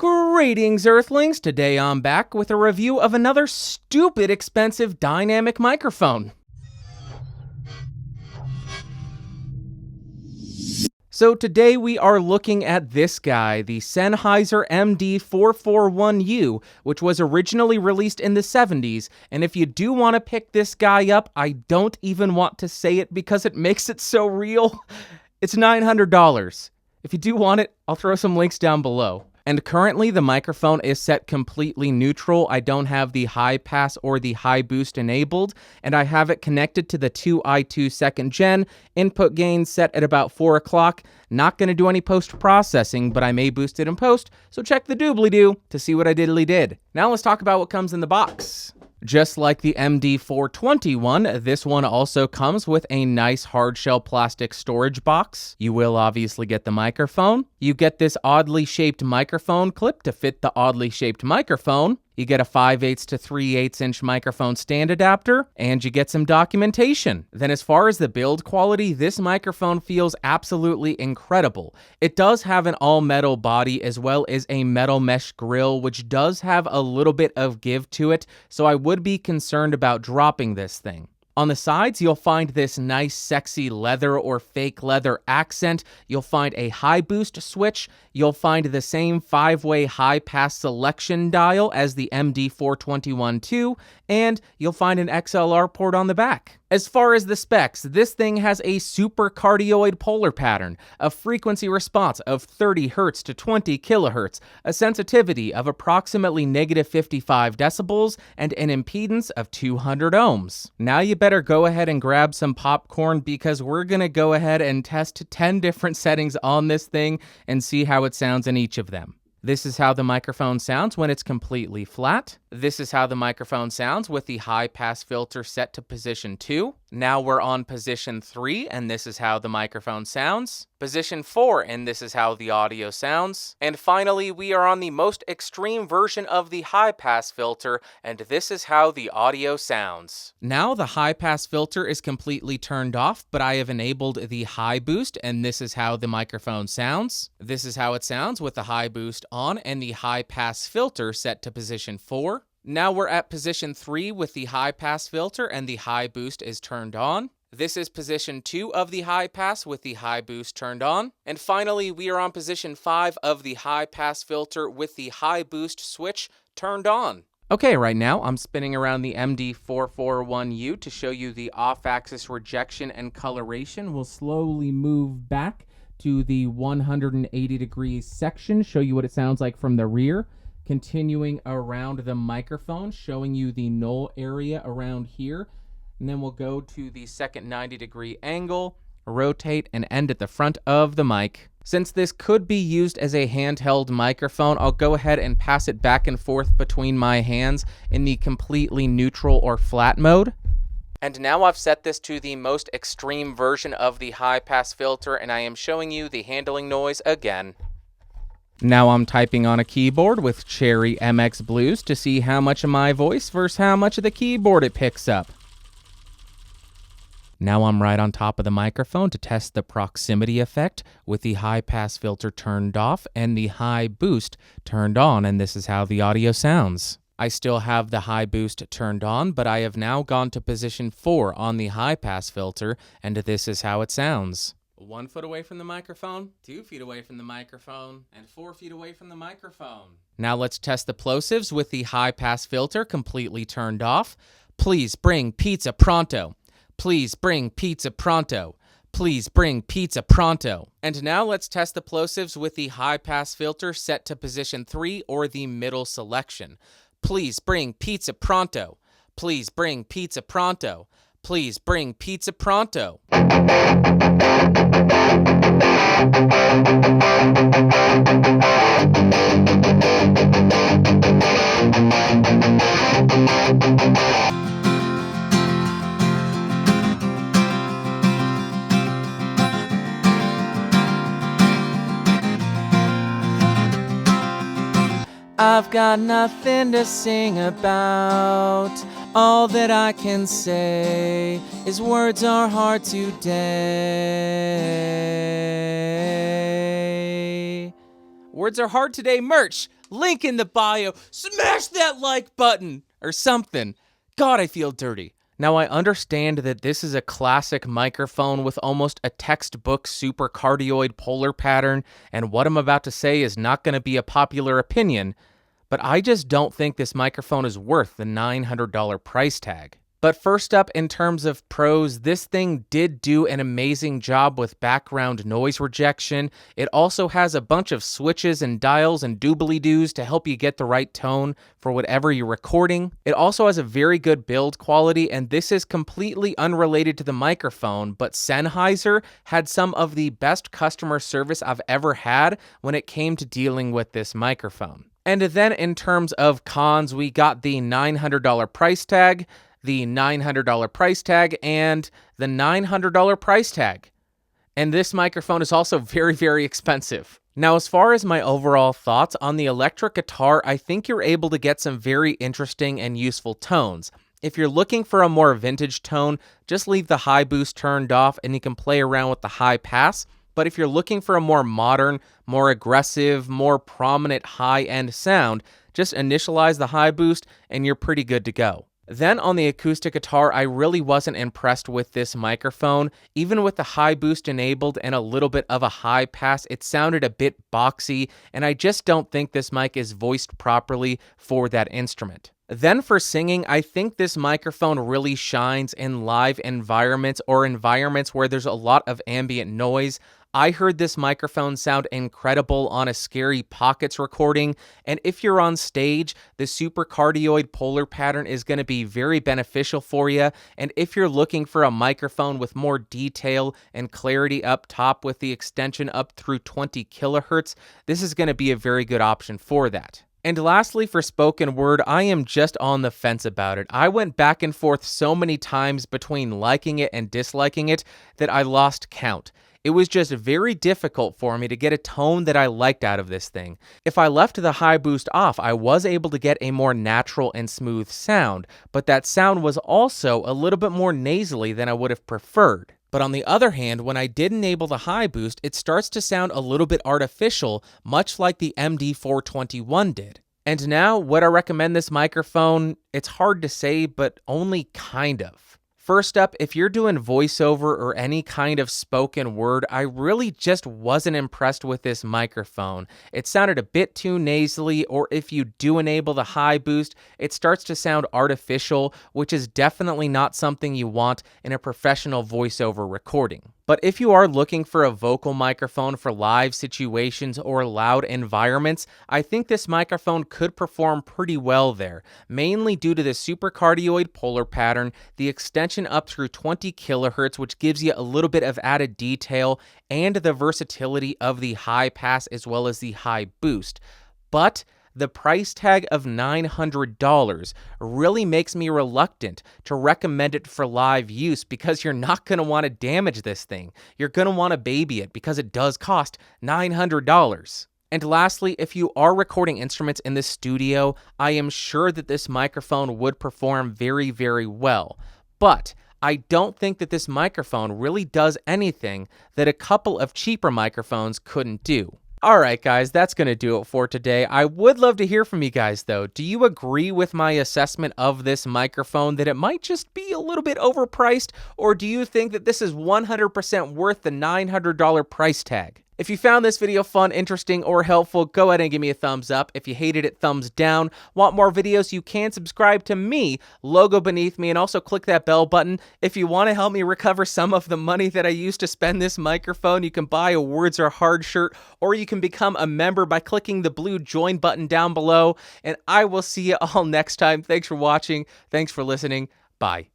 Greetings, Earthlings! Today I'm back with a review of another stupid expensive dynamic microphone. So today we are looking at this guy, the Sennheiser MD441u, which was originally released in the 70s, and if you do want to pick this guy up, I don't even want to say it because it makes it so real. It's $900. If you do want it, I'll throw some links down below. And currently the microphone is set completely neutral. I don't have the high pass or the high boost enabled, and I have it connected to the 2i2 2nd gen, input gain set at about 4 o'clock. Not going to do any post-processing, but I may boost it in post, so check the doobly-doo to see what I diddly did. Now let's talk about what comes in the box. Just like the MD421, this one also comes with a nice hard-shell plastic storage box. You will obviously get the microphone. You get this oddly shaped microphone clip to fit the oddly shaped microphone. You get a 5/8 to 3/8 inch microphone stand adapter, and you get some documentation. Then as far as the build quality, this microphone feels absolutely incredible. It does have an all-metal body as well as a metal mesh grill, which does have a little bit of give to it, so I would be concerned about dropping this thing. On the sides, you'll find this nice, sexy leather or fake leather accent. You'll find a high boost switch. You'll find the same 5-way high pass selection dial as the MD421-2, and you'll find an XLR port on the back. As far as the specs, this thing has a super-cardioid polar pattern, a frequency response of 30 Hz to 20 kHz, a sensitivity of approximately -55 decibels, and an impedance of 200 ohms. Now you better go ahead and grab some popcorn because we're gonna go ahead and test 10 different settings on this thing and see how it sounds in each of them. This is how the microphone sounds when it's completely flat. This is how the microphone sounds with the high pass filter set to position 2. Now we're on position 3, and this is how the microphone sounds. Position 4, and this is how the audio sounds. And finally, we are on the most extreme version of the high pass filter, and this is how the audio sounds. Now the high pass filter is completely turned off, but I have enabled the high boost, and this is how the microphone sounds. This is how it sounds with the high boost on and the high pass filter set to position 4. Now we're at position 3 with the high pass filter and the high boost is turned on. This is position 2 of the high pass with the high boost turned on. And finally, we are on position 5 of the high pass filter with the high boost switch turned on. Okay, right now I'm spinning around the MD441u to show you the off-axis rejection and coloration. We'll slowly move back to the 180 degrees section, show you what it sounds like from the rear. Continuing around the microphone, showing you the null area around here. And then we'll go to the second 90-degree angle, rotate, and end at the front of the mic. Since this could be used as a handheld microphone, I'll go ahead and pass it back and forth between my hands in the completely neutral or flat mode. And now I've set this to the most extreme version of the high pass filter, and I am showing you the handling noise again. Now I'm typing on a keyboard with Cherry MX Blues to see how much of my voice versus how much of the keyboard it picks up. Now I'm right on top of the microphone to test the proximity effect with the high pass filter turned off and the high boost turned on, and this is how the audio sounds. I still have the high boost turned on, but I have now gone to position 4 on the high pass filter, and this is how it sounds. 1 foot away from the microphone, 2 feet away from the microphone, and 4 feet away from the microphone. Now let's test the plosives with the high pass filter completely turned off. Please bring pizza pronto. Please bring pizza pronto. Please bring pizza pronto. And now let's test the plosives with the high pass filter set to position 3 or the middle selection. Please bring pizza pronto. Please bring pizza pronto. Please bring pizza pronto. I've got nothing to sing about. All that I can say is words are hard today. Words are hard today merch. link in the bio, smash that like button, or something. God, I feel dirty. Now, I understand that this is a classic microphone with almost a textbook super-cardioid polar pattern, and what I'm about to say is not going to be a popular opinion, but I just don't think this microphone is worth the $900 price tag. But first up, in terms of pros, this thing did do an amazing job with background noise rejection. It also has a bunch of switches and dials and doobly-doos to help you get the right tone for whatever you're recording. It also has a very good build quality, and this is completely unrelated to the microphone, but Sennheiser had some of the best customer service I've ever had when it came to dealing with this microphone. And then in terms of cons, we got the $900 price tag, the $900 price tag, and the $900 price tag. And this microphone is also very, very expensive. Now, as far as my overall thoughts on the electric guitar, I think you're able to get some very interesting and useful tones. If you're looking for a more vintage tone, just leave the high boost turned off and you can play around with the high pass. But if you're looking for a more modern, more aggressive, more prominent high-end sound, just initialize the high boost and you're pretty good to go. Then on the acoustic guitar, I really wasn't impressed with this microphone. Even with the high boost enabled and a little bit of a high pass, it sounded a bit boxy, and I just don't think this mic is voiced properly for that instrument. Then for singing, I think this microphone really shines in live environments or environments where there's a lot of ambient noise. I heard this microphone sound incredible on a Scary Pockets recording, and if you're on stage, the super-cardioid polar pattern is going to be very beneficial for you, and if you're looking for a microphone with more detail and clarity up top with the extension up through 20 kilohertz, this is going to be a very good option for that. And lastly, for spoken word, I am just on the fence about it. I went back and forth so many times between liking it and disliking it that I lost count. It was just very difficult for me to get a tone that I liked out of this thing. If I left the high boost off, I was able to get a more natural and smooth sound, but that sound was also a little bit more nasally than I would have preferred. But on the other hand, when I did enable the high boost, it starts to sound a little bit artificial, much like the MD441 did. And now, would I recommend this microphone? It's hard to say, but only kind of. First up, if you're doing voiceover or any kind of spoken word, I really just wasn't impressed with this microphone. It sounded a bit too nasally, or if you do enable the high boost, it starts to sound artificial, which is definitely not something you want in a professional voiceover recording. But if you are looking for a vocal microphone for live situations or loud environments, I think this microphone could perform pretty well there, mainly due to the super-cardioid polar pattern, the extension up through 20 kilohertz, which gives you a little bit of added detail, and the versatility of the high pass as well as the high boost. But the price tag of $900 really makes me reluctant to recommend it for live use because you're not going to want to damage this thing. You're going to want to baby it because it does cost $900. And lastly, if you are recording instruments in the studio, I am sure that this microphone would perform very, very well. But I don't think that this microphone really does anything that a couple of cheaper microphones couldn't do. Alright guys, that's going to do it for today. I would love to hear from you guys though. Do you agree with my assessment of this microphone that it might just be a little bit overpriced, or do you think that this is 100% worth the $900 price tag? If you found this video fun, interesting, or helpful, go ahead and give me a thumbs up. If you hated it, thumbs down. Want more videos, you can subscribe to me, logo beneath me, and also click that bell button. If you want to help me recover some of the money that I used to spend this microphone, you can buy a Words Are Hard shirt, or you can become a member by clicking the blue join button down below. And I will see you all next time. Thanks for watching. Thanks for listening. Bye.